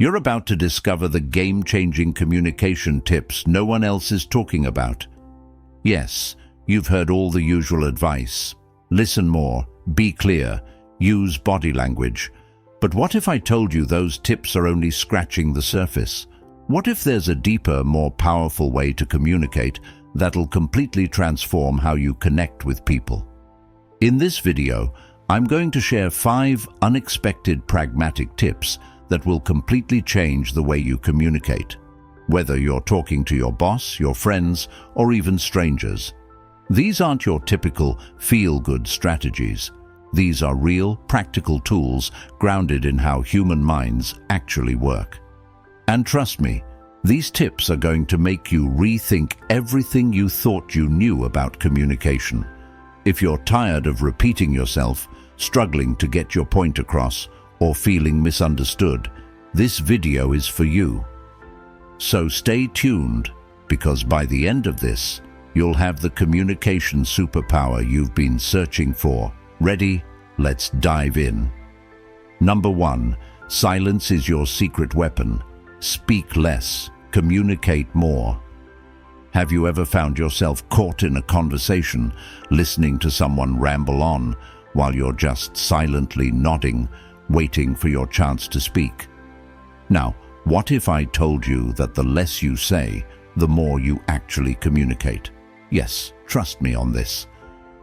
You're about to discover the game-changing communication tips no one else is talking about. Yes, you've heard all the usual advice. Listen more, be clear, use body language. But what if I told you those tips are only scratching the surface? What if there's a deeper, more powerful way to communicate that'll completely transform how you connect with people? In this video, I'm going to share 5 unexpected pragmatic tips that will completely change the way you communicate, whether you're talking to your boss, your friends, or even strangers. These aren't your typical feel-good strategies. These are real, practical tools grounded in how human minds actually work. And trust me, these tips are going to make you rethink everything you thought you knew about communication. If you're tired of repeating yourself, struggling to get your point across, or feeling misunderstood, this video is for you. So stay tuned, because by the end of this, you'll have the communication superpower you've been searching for. Ready? Let's dive in. Number 1. Silence is your secret weapon. Speak less, communicate more. Have you ever found yourself caught in a conversation, listening to someone ramble on, while you're just silently nodding, waiting for your chance to speak? Now, what if I told you that the less you say, the more you actually communicate? Yes, trust me on this.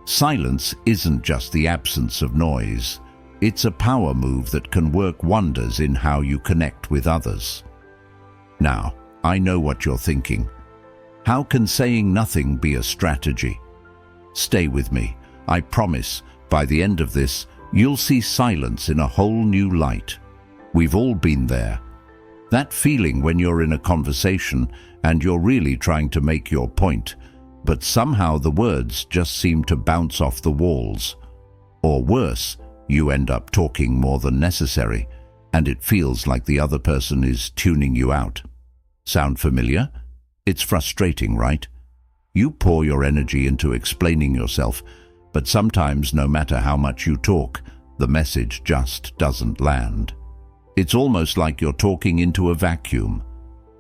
Silence isn't just the absence of noise. It's a power move that can work wonders in how you connect with others. Now, I know what you're thinking. How can saying nothing be a strategy? Stay with me. I promise, by the end of this, you'll see silence in a whole new light. We've all been there. That feeling when you're in a conversation and you're really trying to make your point, but somehow the words just seem to bounce off the walls. Or worse, you end up talking more than necessary, and it feels like the other person is tuning you out. Sound familiar? It's frustrating, right? You pour your energy into explaining yourself, but sometimes no matter how much you talk, the message just doesn't land. It's almost like you're talking into a vacuum.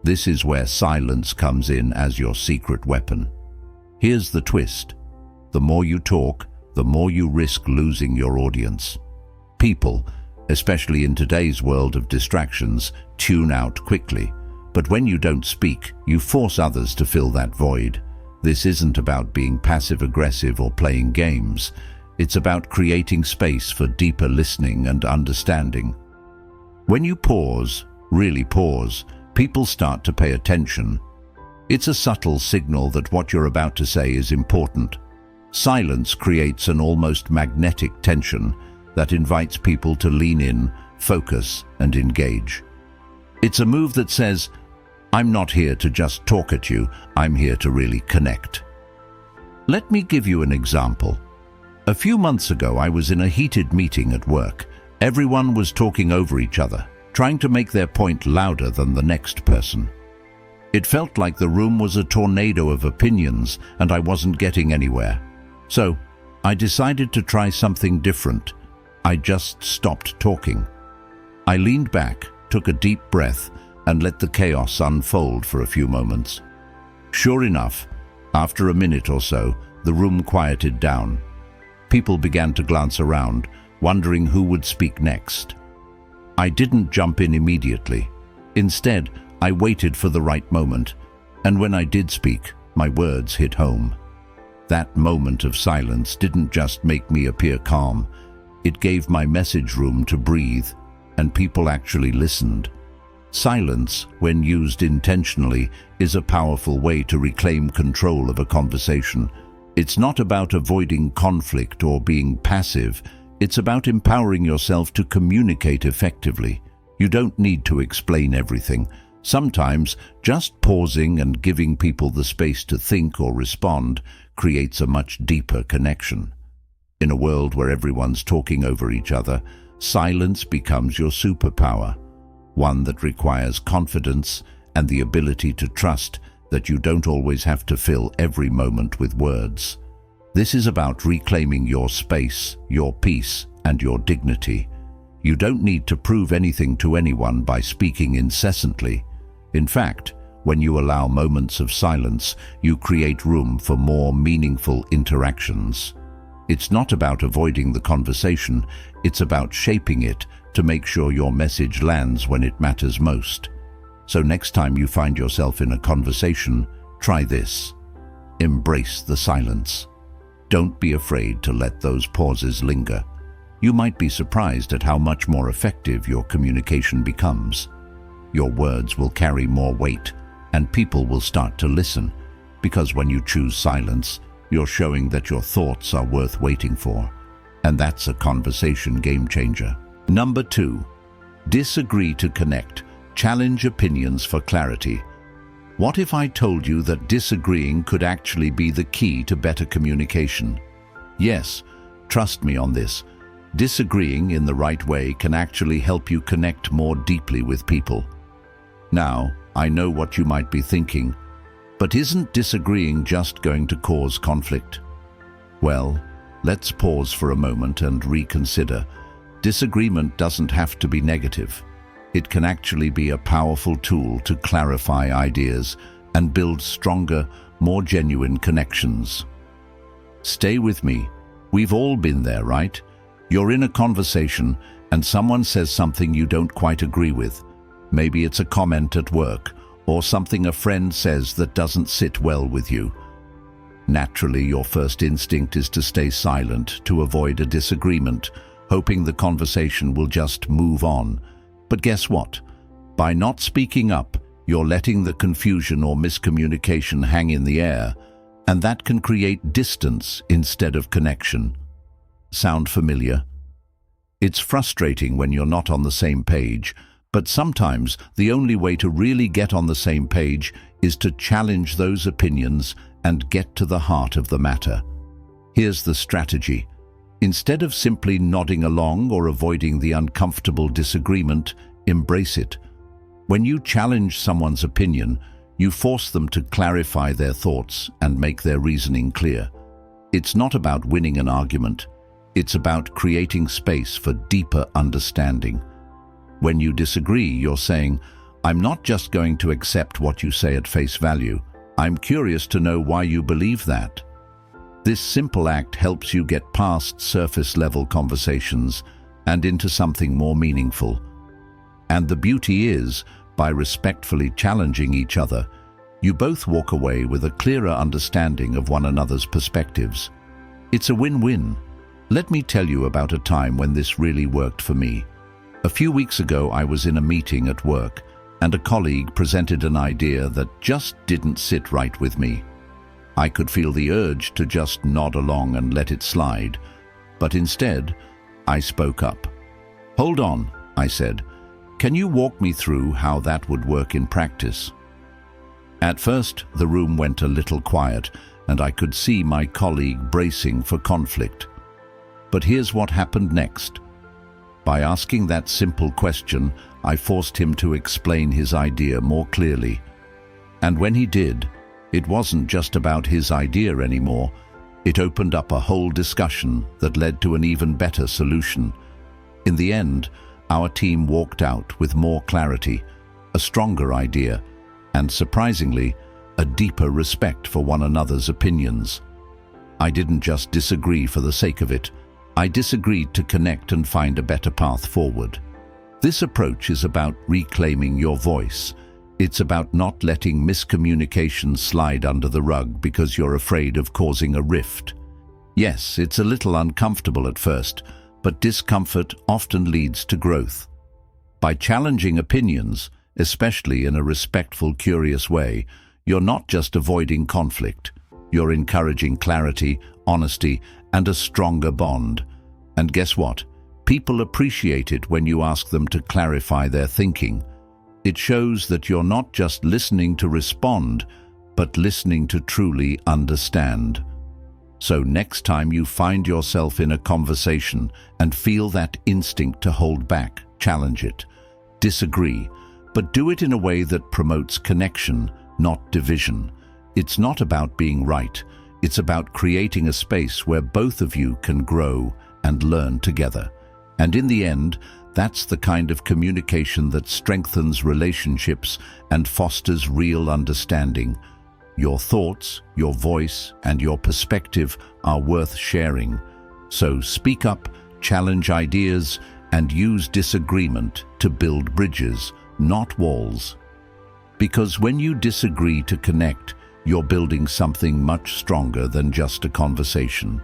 This is where silence comes in as your secret weapon. Here's the twist. The more you talk, the more you risk losing your audience. People, especially in today's world of distractions, tune out quickly. But when you don't speak, you force others to fill that void. This isn't about being passive-aggressive or playing games. It's about creating space for deeper listening and understanding. When you pause, really pause, people start to pay attention. It's a subtle signal that what you're about to say is important. Silence creates an almost magnetic tension that invites people to lean in, focus, and engage. It's a move that says, I'm not here to just talk at you, I'm here to really connect. Let me give you an example. A few months ago, I was in a heated meeting at work. Everyone was talking over each other, trying to make their point louder than the next person. It felt like the room was a tornado of opinions and I wasn't getting anywhere. So, I decided to try something different. I just stopped talking. I leaned back, took a deep breath, and let the chaos unfold for a few moments. Sure enough, after a minute or so, the room quieted down. People began to glance around, wondering who would speak next. I didn't jump in immediately. Instead, I waited for the right moment, and when I did speak, my words hit home. That moment of silence didn't just make me appear calm. It gave my message room to breathe, and people actually listened. Silence, when used intentionally, is a powerful way to reclaim control of a conversation. It's not about avoiding conflict or being passive. It's about empowering yourself to communicate effectively. You don't need to explain everything. Sometimes, just pausing and giving people the space to think or respond creates a much deeper connection. In a world where everyone's talking over each other, silence becomes your superpower, one that requires confidence and the ability to trust that you don't always have to fill every moment with words. This is about reclaiming your space, your peace, and your dignity. You don't need to prove anything to anyone by speaking incessantly. In fact, when you allow moments of silence, you create room for more meaningful interactions. It's not about avoiding the conversation, it's about shaping it to make sure your message lands when it matters most. So next time you find yourself in a conversation, try this. Embrace the silence. Don't be afraid to let those pauses linger. You might be surprised at how much more effective your communication becomes. Your words will carry more weight, and people will start to listen, because when you choose silence, you're showing that your thoughts are worth waiting for. And that's a conversation game changer. Number 2, disagree to connect. Challenge opinions for clarity. What if I told you that disagreeing could actually be the key to better communication? Yes, trust me on this. Disagreeing in the right way can actually help you connect more deeply with people. Now, I know what you might be thinking, but isn't disagreeing just going to cause conflict? Well, let's pause for a moment and reconsider. Disagreement doesn't have to be negative. It can actually be a powerful tool to clarify ideas and build stronger, more genuine connections. Stay with me. We've all been there, right? You're in a conversation and someone says something you don't quite agree with. Maybe it's a comment at work or something a friend says that doesn't sit well with you. Naturally, your first instinct is to stay silent to avoid a disagreement, hoping the conversation will just move on. But guess what? By not speaking up, you're letting the confusion or miscommunication hang in the air, and that can create distance instead of connection. Sound familiar? It's frustrating when you're not on the same page, but sometimes the only way to really get on the same page is to challenge those opinions and get to the heart of the matter. Here's the strategy. Instead of simply nodding along or avoiding the uncomfortable disagreement, embrace it. When you challenge someone's opinion, you force them to clarify their thoughts and make their reasoning clear. It's not about winning an argument. It's about creating space for deeper understanding. When you disagree, you're saying, I'm not just going to accept what you say at face value. I'm curious to know why you believe that. This simple act helps you get past surface-level conversations and into something more meaningful. And the beauty is, by respectfully challenging each other, you both walk away with a clearer understanding of one another's perspectives. It's a win-win. Let me tell you about a time when this really worked for me. A few weeks ago, I was in a meeting at work, and a colleague presented an idea that just didn't sit right with me. I could feel the urge to just nod along and let it slide, but instead, I spoke up. "Hold on," I said. "Can you walk me through how that would work in practice?" At first, the room went a little quiet, and I could see my colleague bracing for conflict. But here's what happened next. By asking that simple question, I forced him to explain his idea more clearly. And when he did, it wasn't just about his idea anymore. It opened up a whole discussion that led to an even better solution. In the end, our team walked out with more clarity, a stronger idea, and surprisingly, a deeper respect for one another's opinions. I didn't just disagree for the sake of it. I disagreed to connect and find a better path forward. This approach is about reclaiming your voice. It's about not letting miscommunication slide under the rug because you're afraid of causing a rift. Yes, it's a little uncomfortable at first, but discomfort often leads to growth. By challenging opinions, especially in a respectful, curious way, you're not just avoiding conflict. You're encouraging clarity, honesty, and a stronger bond. And guess what? People appreciate it when you ask them to clarify their thinking. It shows that you're not just listening to respond, but listening to truly understand. So next time you find yourself in a conversation and feel that instinct to hold back, challenge it. Disagree, but do it in a way that promotes connection, not division. It's not about being right. It's about creating a space where both of you can grow and learn together. And in the end, That's the kind of communication that strengthens relationships and fosters real understanding. Your thoughts, your voice, and your perspective are worth sharing. So speak up, challenge ideas, and use disagreement to build bridges, not walls. Because when you disagree to connect, you're building something much stronger than just a conversation.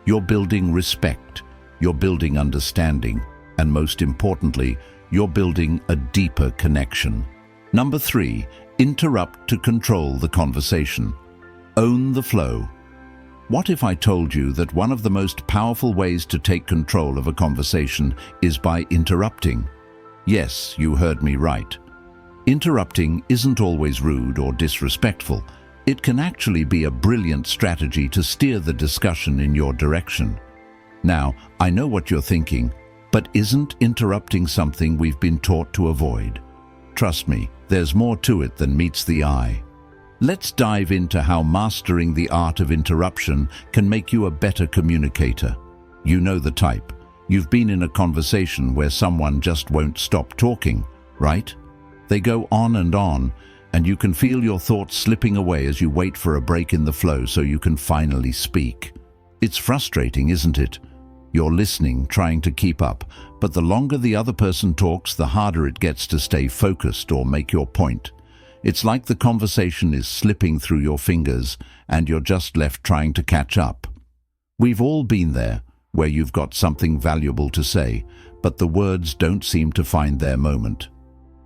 You're building respect, you're building understanding, and most importantly, you're building a deeper connection. Number 3, interrupt to control the conversation. Own the flow. What if I told you that one of the most powerful ways to take control of a conversation is by interrupting? Yes, you heard me right. Interrupting isn't always rude or disrespectful. It can actually be a brilliant strategy to steer the discussion in your direction. Now, I know what you're thinking, but isn't interrupting something we've been taught to avoid? Trust me, there's more to it than meets the eye. Let's dive into how mastering the art of interruption can make you a better communicator. You know the type. You've been in a conversation where someone just won't stop talking, right? They go on, and you can feel your thoughts slipping away as you wait for a break in the flow so you can finally speak. It's frustrating, isn't it? You're listening, trying to keep up, but the longer the other person talks, the harder it gets to stay focused or make your point. It's like the conversation is slipping through your fingers and you're just left trying to catch up. We've all been there, where you've got something valuable to say, but the words don't seem to find their moment.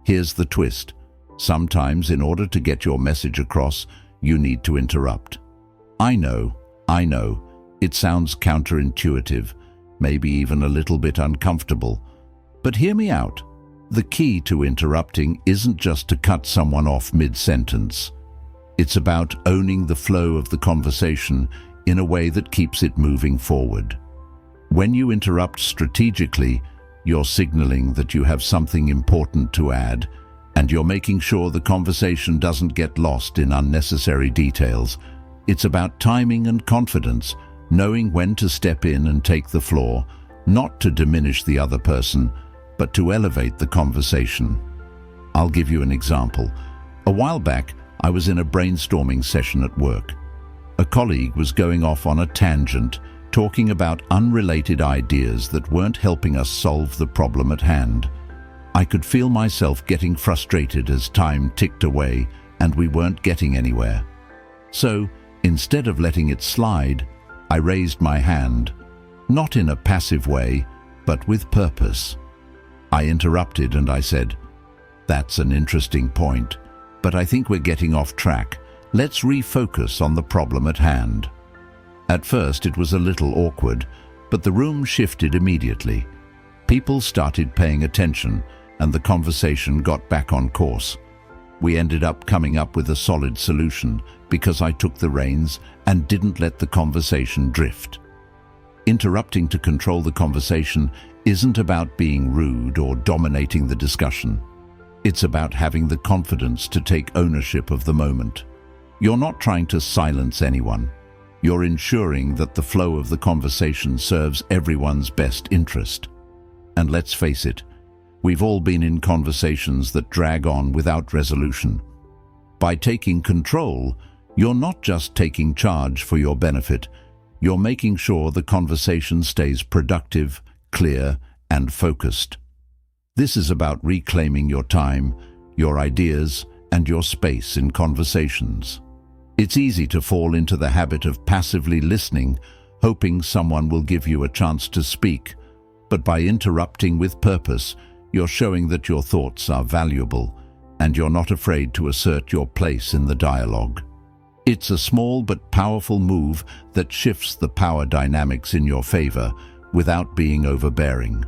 Here's the twist. Sometimes, in order to get your message across, you need to interrupt. I know, it sounds counterintuitive, maybe even a little bit uncomfortable. But hear me out. The key to interrupting isn't just to cut someone off mid-sentence. It's about owning the flow of the conversation in a way that keeps it moving forward. When you interrupt strategically, you're signaling that you have something important to add, and you're making sure the conversation doesn't get lost in unnecessary details. It's about timing and confidence, knowing when to step in and take the floor, not to diminish the other person, but to elevate the conversation. I'll give you an example. A while back, I was in a brainstorming session at work. A colleague was going off on a tangent, talking about unrelated ideas that weren't helping us solve the problem at hand. I could feel myself getting frustrated as time ticked away and we weren't getting anywhere. So, instead of letting it slide, I raised my hand, not in a passive way, but with purpose. I interrupted and I said, "That's an interesting point, but I think we're getting off track. Let's refocus on the problem at hand." At first it was a little awkward, but the room shifted immediately. People started paying attention and the conversation got back on course. We ended up coming up with a solid solution because I took the reins and didn't let the conversation drift. Interrupting to control the conversation isn't about being rude or dominating the discussion. It's about having the confidence to take ownership of the moment. You're not trying to silence anyone. You're ensuring that the flow of the conversation serves everyone's best interest. And let's face it, we've all been in conversations that drag on without resolution. By taking control, you're not just taking charge for your benefit, you're making sure the conversation stays productive, clear, and focused. This is about reclaiming your time, your ideas, and your space in conversations. It's easy to fall into the habit of passively listening, hoping someone will give you a chance to speak. But by interrupting with purpose, you're showing that your thoughts are valuable, and you're not afraid to assert your place in the dialogue. It's a small but powerful move that shifts the power dynamics in your favor without being overbearing.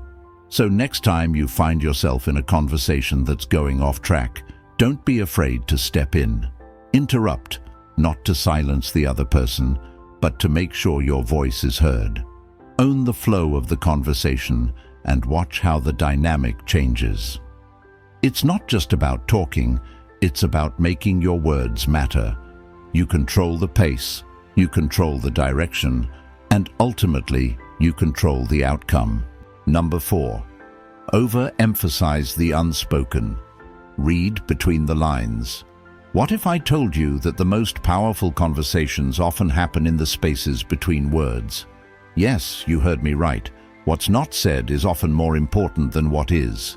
So next time you find yourself in a conversation that's going off track, don't be afraid to step in. Interrupt, not to silence the other person, but to make sure your voice is heard. Own the flow of the conversation and watch how the dynamic changes. It's not just about talking, it's about making your words matter. You control the pace, you control the direction, and ultimately, you control the outcome. Number 4, Overemphasize the unspoken. Read between the lines. What if I told you that the most powerful conversations often happen in the spaces between words? Yes, you heard me right. What's not said is often more important than what is.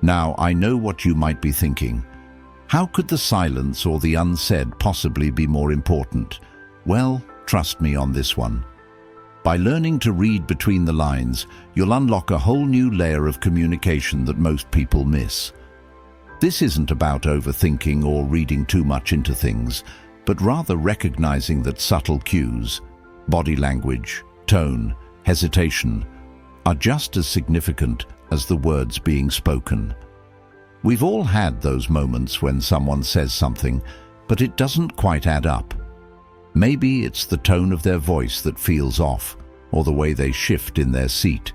Now, I know what you might be thinking. How could the silence or the unsaid possibly be more important? Well, trust me on this one. By learning to read between the lines, you'll unlock a whole new layer of communication that most people miss. This isn't about overthinking or reading too much into things, but rather recognizing that subtle cues, body language, tone, hesitation, are just as significant as the words being spoken. We've all had those moments when someone says something, but it doesn't quite add up. Maybe it's the tone of their voice that feels off, or the way they shift in their seat.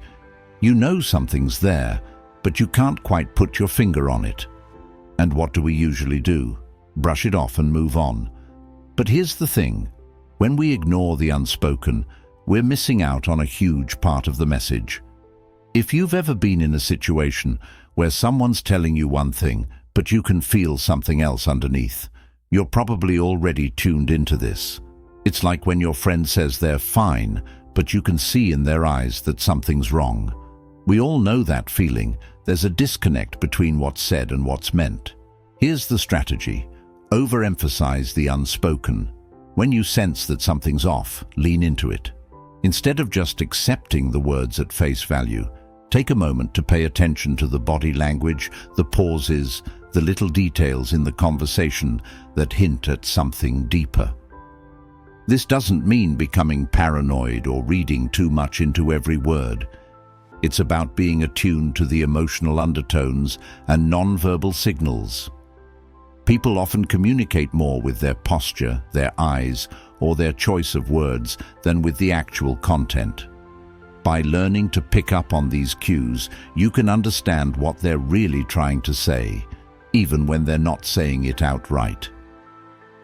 You know something's there, but you can't quite put your finger on it. And what do we usually do? Brush it off and move on. But here's the thing. When we ignore the unspoken, we're missing out on a huge part of the message. If you've ever been in a situation where someone's telling you one thing, but you can feel something else underneath, you're probably already tuned into this. It's like when your friend says they're fine, but you can see in their eyes that something's wrong. We all know that feeling. There's a disconnect between what's said and what's meant. Here's the strategy. Overemphasize the unspoken. When you sense that something's off, lean into it. Instead of just accepting the words at face value, take a moment to pay attention to the body language, the pauses, the little details in the conversation that hint at something deeper. This doesn't mean becoming paranoid or reading too much into every word. It's about being attuned to the emotional undertones and non-verbal signals. People often communicate more with their posture, their eyes, or their choice of words than with the actual content. By learning to pick up on these cues, you can understand what they're really trying to say, even when they're not saying it outright.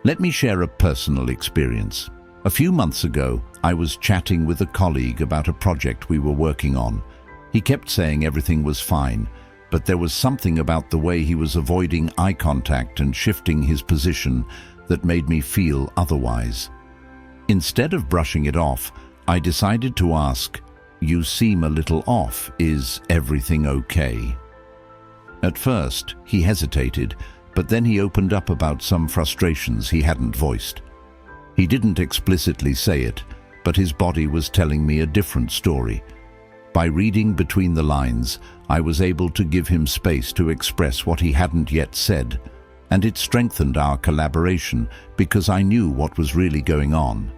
Let me share a personal experience. A few months ago, I was chatting with a colleague about a project we were working on. He kept saying everything was fine, but there was something about the way he was avoiding eye contact and shifting his position that made me feel otherwise. Instead of brushing it off, I decided to ask, "You seem a little off. Is everything okay?" At first, he hesitated, but then he opened up about some frustrations he hadn't voiced. He didn't explicitly say it, but his body was telling me a different story. By reading between the lines, I was able to give him space to express what he hadn't yet said, and it strengthened our collaboration because I knew what was really going on.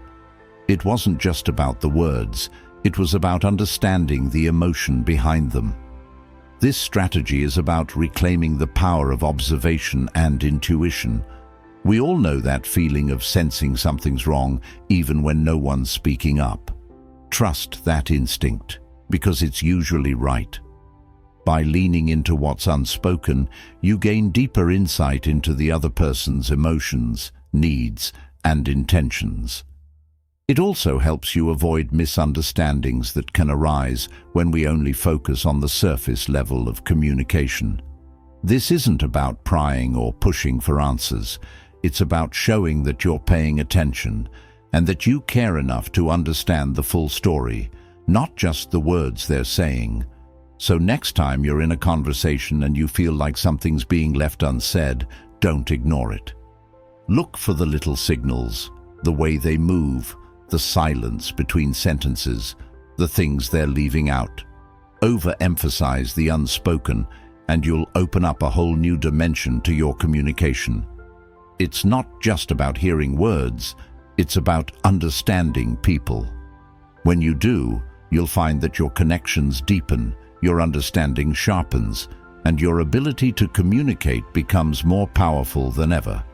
It wasn't just about the words, it was about understanding the emotion behind them. This strategy is about reclaiming the power of observation and intuition. We all know that feeling of sensing something's wrong even when no one's speaking up. Trust that instinct, because it's usually right. By leaning into what's unspoken, you gain deeper insight into the other person's emotions, needs, and intentions. It also helps you avoid misunderstandings that can arise when we only focus on the surface level of communication. This isn't about prying or pushing for answers. It's about showing that you're paying attention and that you care enough to understand the full story, not just the words they're saying. So next time you're in a conversation and you feel like something's being left unsaid, don't ignore it. Look for the little signals, the way they move, the silence between sentences, the things they're leaving out. Overemphasize the unspoken, and you'll open up a whole new dimension to your communication. It's not just about hearing words, it's about understanding people. When you do, you'll find that your connections deepen, your understanding sharpens, and your ability to communicate becomes more powerful than ever.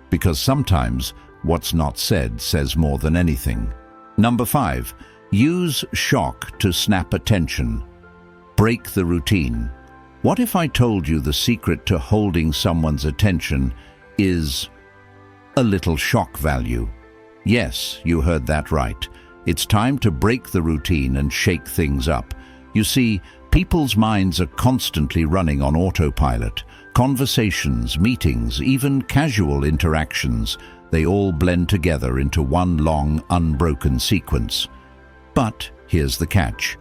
Because sometimes, what's not said says more than anything. Number 5, use shock to snap attention. Break the routine. What if I told you the secret to holding someone's attention is a little shock value? Yes, you heard that right. It's time to break the routine and shake things up. You see, People's minds are constantly running on autopilot. Conversations, meetings, even casual interactions, they all blend together into one long, unbroken sequence. But here's the catch.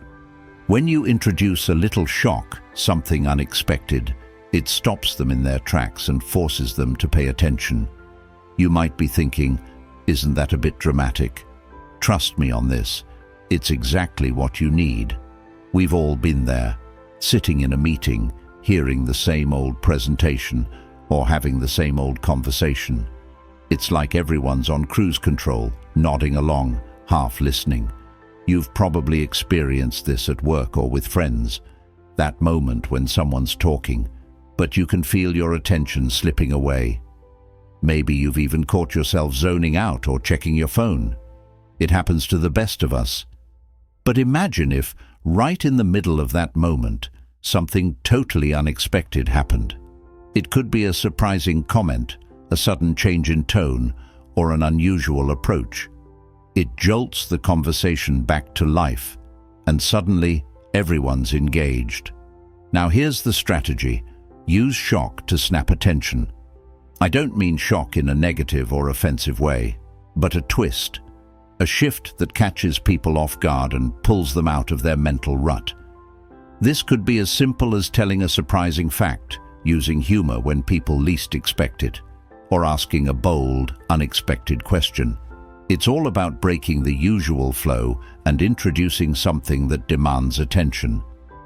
When you introduce a little shock, something unexpected, it stops them in their tracks and forces them to pay attention. You might be thinking, isn't that a bit dramatic? Trust me on this. It's exactly what you need. We've all been there, sitting in a meeting, hearing the same old presentation, or having the same old conversation. It's like everyone's on cruise control, nodding along, half listening. You've probably experienced this at work or with friends. That moment when someone's talking, but you can feel your attention slipping away. Maybe you've even caught yourself zoning out or checking your phone. It happens to the best of us. But imagine if, right in the middle of that moment, something totally unexpected happened. It could be a surprising comment, a sudden change in tone, or an unusual approach. It jolts the conversation back to life, and suddenly everyone's engaged. Now here's the strategy. Use shock to snap attention. I don't mean shock in a negative or offensive way, but a twist. A shift that catches people off guard and pulls them out of their mental rut. This could be as simple as telling a surprising fact, using humor when people least expect it, or asking a bold, unexpected question. It's all about breaking the usual flow and introducing something that demands attention.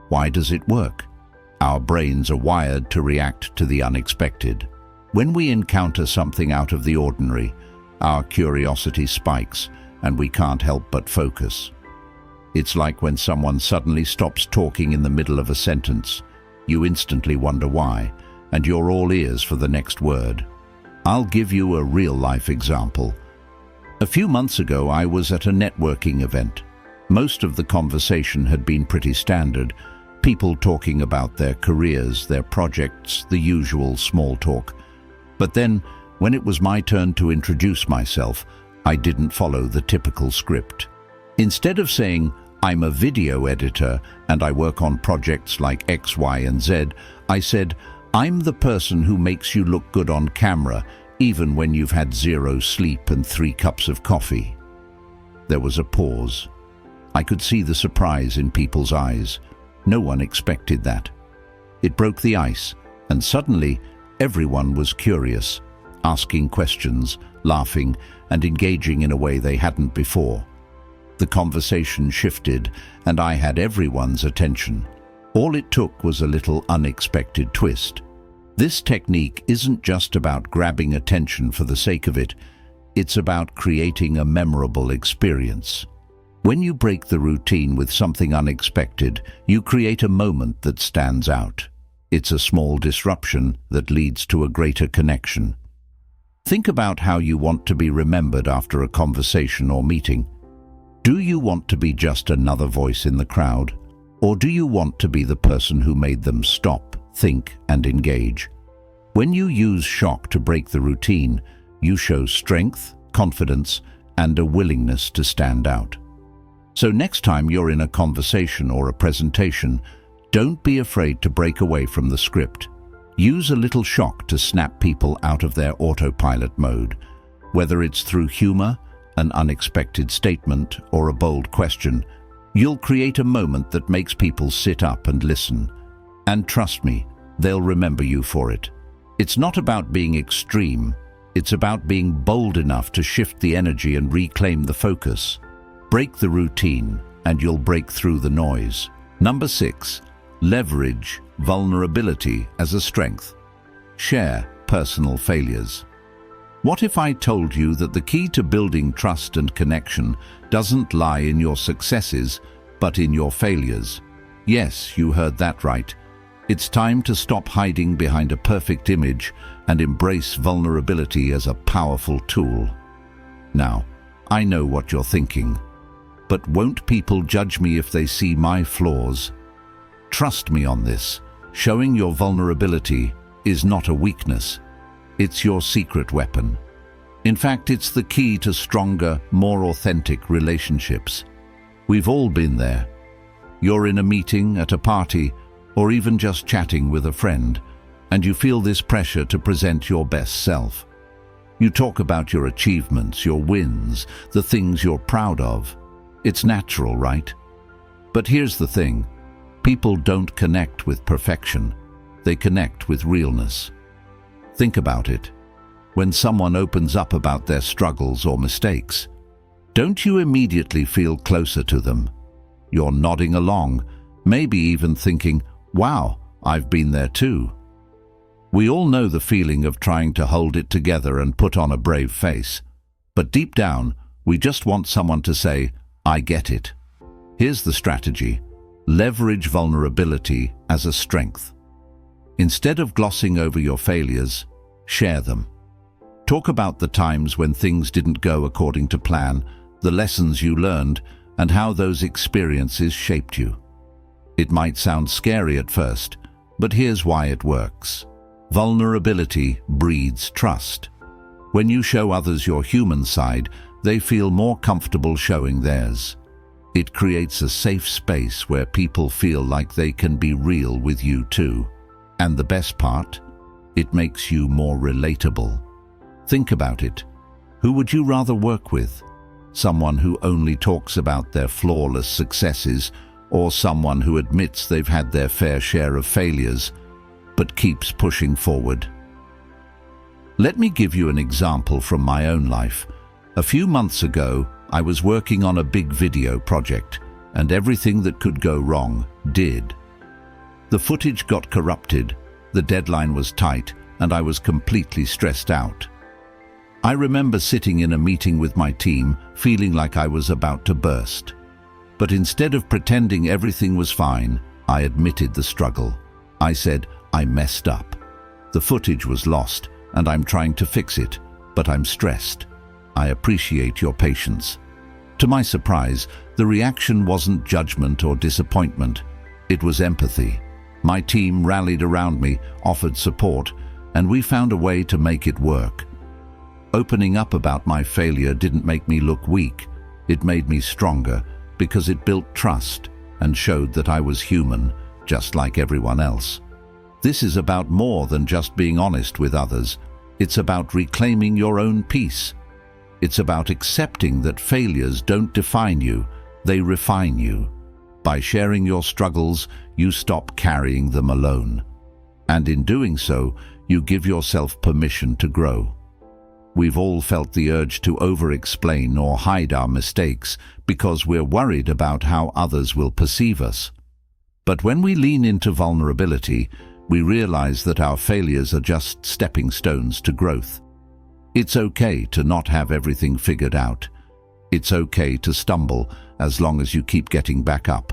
Why does it work? Our brains are wired to react to the unexpected. When we encounter something out of the ordinary, our curiosity spikes, and we can't help but focus. It's like when someone suddenly stops talking in the middle of a sentence. You instantly wonder why, and you're all ears for the next word. I'll give you a real-life example. A few months ago, I was at a networking event. Most of the conversation had been pretty standard, people talking about their careers, their projects, the usual small talk. But then, when it was my turn to introduce myself, I didn't follow the typical script. Instead of saying, I'm a video editor and I work on projects like X, Y, and Z, I said, I'm the person who makes you look good on camera, even when you've had 0 sleep and 3 cups of coffee. There was a pause. I could see the surprise in people's eyes. No one expected that. It broke the ice, and suddenly everyone was curious, asking questions, laughing, and engaging in a way they hadn't before. The conversation shifted, and I had everyone's attention. All it took was a little unexpected twist. This technique isn't just about grabbing attention for the sake of it, it's about creating a memorable experience. When you break the routine with something unexpected, you create a moment that stands out. It's a small disruption that leads to a greater connection. Think about how you want to be remembered after a conversation or meeting. Do you want to be just another voice in the crowd? Or do you want to be the person who made them stop, think, and engage? When you use shock to break the routine, you show strength, confidence, and a willingness to stand out. So next time you're in a conversation or a presentation, don't be afraid to break away from the script. Use a little shock to snap people out of their autopilot mode. Whether it's through humor, an unexpected statement, or a bold question, you'll create a moment that makes people sit up and listen. And trust me, they'll remember you for it. It's not about being extreme, it's about being bold enough to shift the energy and reclaim the focus. Break the routine, and you'll break through the noise. Number 6. Leverage vulnerability as a strength. Share personal failures. What if I told you that the key to building trust and connection doesn't lie in your successes, but in your failures? Yes, you heard that right. It's time to stop hiding behind a perfect image and embrace vulnerability as a powerful tool. Now, I know what you're thinking, but won't people judge me if they see my flaws? Trust me on this. Showing your vulnerability is not a weakness. It's your secret weapon. In fact, it's the key to stronger, more authentic relationships. We've all been there. You're in a meeting, at a party, or even just chatting with a friend, and you feel this pressure to present your best self. You talk about your achievements, your wins, the things you're proud of. It's natural, right? But here's the thing. People don't connect with perfection. They connect with realness. Think about it. When someone opens up about their struggles or mistakes, don't you immediately feel closer to them? You're nodding along, maybe even thinking, wow, I've been there too. We all know the feeling of trying to hold it together and put on a brave face. But deep down, we just want someone to say, I get it. Here's the strategy. Leverage vulnerability as a strength. Instead of glossing over your failures, share them. Talk about the times when things didn't go according to plan, the lessons you learned, and how those experiences shaped you. It might sound scary at first, but here's why it works. Vulnerability breeds trust. When you show others your human side, they feel more comfortable showing theirs. It creates a safe space where people feel like they can be real with you too. And the best part? It makes you more relatable. Think about it. Who would you rather work with? Someone who only talks about their flawless successes, or someone who admits they've had their fair share of failures, but keeps pushing forward? Let me give you an example from my own life. A few months ago, I was working on a big video project, and everything that could go wrong did. The footage got corrupted, the deadline was tight, and I was completely stressed out. I remember sitting in a meeting with my team, feeling like I was about to burst. But instead of pretending everything was fine, I admitted the struggle. I said, I messed up. The footage was lost, and I'm trying to fix it, but I'm stressed. I appreciate your patience. To my surprise, the reaction wasn't judgment or disappointment. It was empathy. My team rallied around me, offered support, and we found a way to make it work. Opening up about my failure didn't make me look weak. It made me stronger because it built trust and showed that I was human, just like everyone else. This is about more than just being honest with others. It's about reclaiming your own peace. It's about accepting that failures don't define you, they refine you. By sharing your struggles, you stop carrying them alone. And in doing so, you give yourself permission to grow. We've all felt the urge to over-explain or hide our mistakes because we're worried about how others will perceive us. But when we lean into vulnerability, we realize that our failures are just stepping stones to growth. It's okay to not have everything figured out. It's okay to stumble as long as you keep getting back up.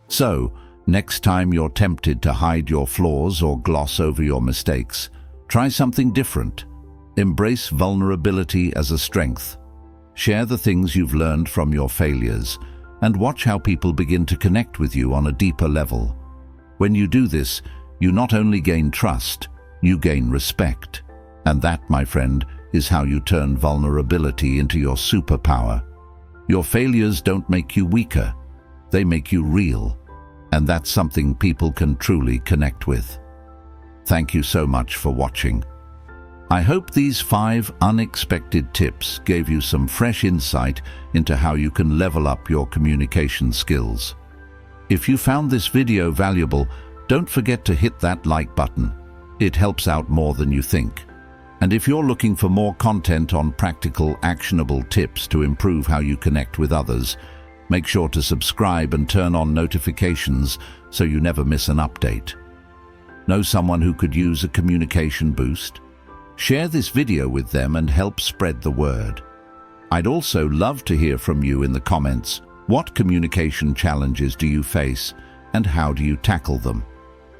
So, next time you're tempted to hide your flaws or gloss over your mistakes, try something different. Embrace vulnerability as a strength. Share the things you've learned from your failures, and watch how people begin to connect with you on a deeper level. When you do this, you not only gain trust, you gain respect. And that, my friend, is how you turn vulnerability into your superpower. Your failures don't make you weaker, they make you real. And that's something people can truly connect with. Thank you so much for watching. I hope these 5 unexpected tips gave you some fresh insight into how you can level up your communication skills. If you found this video valuable, don't forget to hit that like button. It helps out more than you think. And if you're looking for more content on practical, actionable tips to improve how you connect with others, make sure to subscribe and turn on notifications so you never miss an update. Know someone who could use a communication boost? Share this video with them and help spread the word. I'd also love to hear from you in the comments. What communication challenges do you face, and how do you tackle them?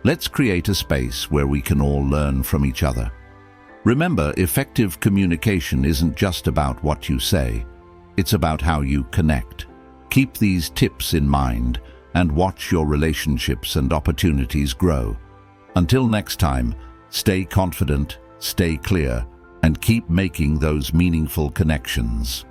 Let's create a space where we can all learn from each other. Remember, effective communication isn't just about what you say, it's about how you connect. Keep these tips in mind and watch your relationships and opportunities grow. Until next time, stay confident, stay clear, and keep making those meaningful connections.